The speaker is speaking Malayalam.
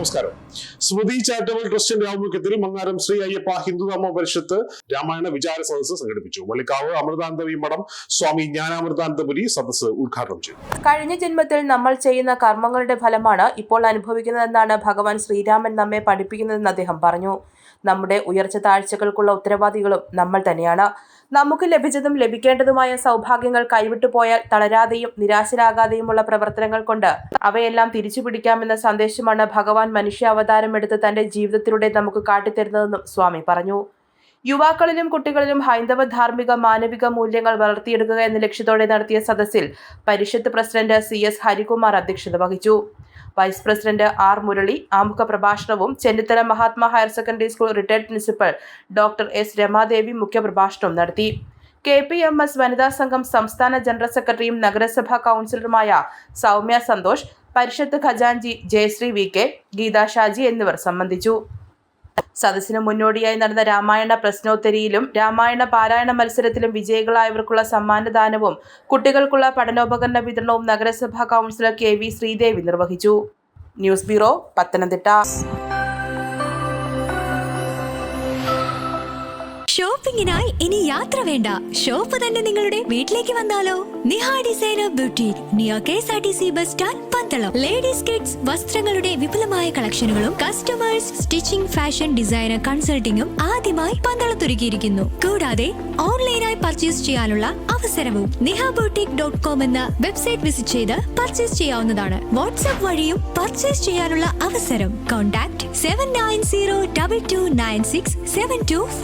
നമസ്കാരം. സ്മൃതി ചാരിറ്റബിൾ ട്രസ്റ്റിന്റെ ആഭിമുഖ്യത്തിൽ മങ്ങാരം ശ്രീ അയ്യപ്പ ഹിന്ദുധർമ്മ പരിഷത്ത് രാമായണ വിചാര സദസ്സ് സംഘടിപ്പിച്ചു. വള്ളിക്കാവ് അമൃതാനന്ദവി മഠം സ്വാമി ജ്ഞാനാമൃതാനന്ദപുരി സദസ്സ് ഉദ്ഘാടനം ചെയ്തു. കഴിഞ്ഞ ജന്മത്തിൽ നമ്മൾ ചെയ്യുന്ന കർമ്മങ്ങളുടെ ഫലമാണ് ഇപ്പോൾ അനുഭവിക്കുന്നതെന്നാണ് ഭഗവാൻ ശ്രീരാമൻ നമ്മെ പഠിപ്പിക്കുന്നതെന്ന് അദ്ദേഹം പറഞ്ഞു. നമ്മുടെ ഉയർച്ച താഴ്ചകൾക്കുള്ള ഉത്തരവാദികളും നമ്മൾ തന്നെയാണ്. നമുക്ക് ലഭിച്ചതും ലഭിക്കേണ്ടതുമായ സൗഭാഗ്യങ്ങൾ കൈവിട്ടു പോയാൽ തളരാതെയും നിരാശരാകാതെയുമുള്ള പ്രവർത്തനങ്ങൾ കൊണ്ട് അവയെല്ലാം തിരിച്ചു പിടിക്കാമെന്ന സന്ദേശമാണ് ഭഗവാൻ മനുഷ്യാവതാരം എടുത്ത് തന്റെ ജീവിതത്തിലൂടെ നമുക്ക് കാട്ടിത്തരുന്നതെന്നും സ്വാമി പറഞ്ഞു. യുവാക്കളിലും കുട്ടികളിലും ഹൈന്ദവ ധാർമ്മിക മാനവിക മൂല്യങ്ങൾ വളർത്തിയെടുക്കുക എന്ന ലക്ഷ്യത്തോടെ നടത്തിയ സദസ്സിൽ പരിഷത്ത് പ്രസിഡന്റ് CS ഹരികുമാർ അധ്യക്ഷത വഹിച്ചു. വൈസ് പ്രസിഡന്റ് R മുരളി ആമുഖ പ്രഭാഷണവും Chennithala Mahatma higher secondary school retired principal doctor S Ramadevi മുഖ്യപ്രഭാഷണവും നടത്തി. KPMS വനിതാ സംഘം സംസ്ഥാന ജനറൽ സെക്രട്ടറിയും നഗരസഭാ കൗൺസിലറുമായ സൗമ്യ സന്തോഷ്, പരിഷത്ത് ഖജാൻജി ജയശ്രീ VK, ഗീതാ ഷാജി എന്നിവർ സംബന്ധിച്ചു. സദസ്സിന് മുന്നോടിയായി നടന്ന രാമായണ പ്രശ്നോത്തരിയിലും രാമായണ പാരായണ മത്സരത്തിലും വിജയികളായവർക്കുള്ള സമ്മാനദാനവും കുട്ടികൾക്കുള്ള പഠനോപകരണ വിതരണവും നഗരസഭാ കൗൺസിലർ KV ശ്രീദേവി നിർവഹിച്ചു. News bureau, Pathanamthitta. ഷോപ്പിംഗിനായി ഇനി യാത്ര വേണ്ട, ഷോപ്പ് തന്നെ നിങ്ങളുടെ വീട്ടിലേക്ക് വന്നാലോ? Niha designer boutique, near KSRTC bus stand, Pandalam. Ladies kids വസ്ത്രങ്ങളുടെ വിപുലമായ കളക്ഷനുകളും കസ്റ്റമേഴ്സ് സ്റ്റിച്ചിങ്, ഫാഷൻ ഡിസൈനർ കൺസൾട്ടിംഗും ആദ്യമായി പന്തളത്തൊരുക്കിയിരിക്കുന്നു. കൂടാതെ ഓൺലൈനായി പർച്ചേസ് ചെയ്യാനുള്ള അവസരവും. nihaboutique.com എന്ന വെബ്സൈറ്റ് വിസിറ്റ് ചെയ്ത് പർച്ചേസ് ചെയ്യാവുന്നതാണ്. വാട്സ്ആപ്പ് വഴിയും പർച്ചേസ് ചെയ്യാനുള്ള അവസരം. കോൺടാക്ട് 7902296725.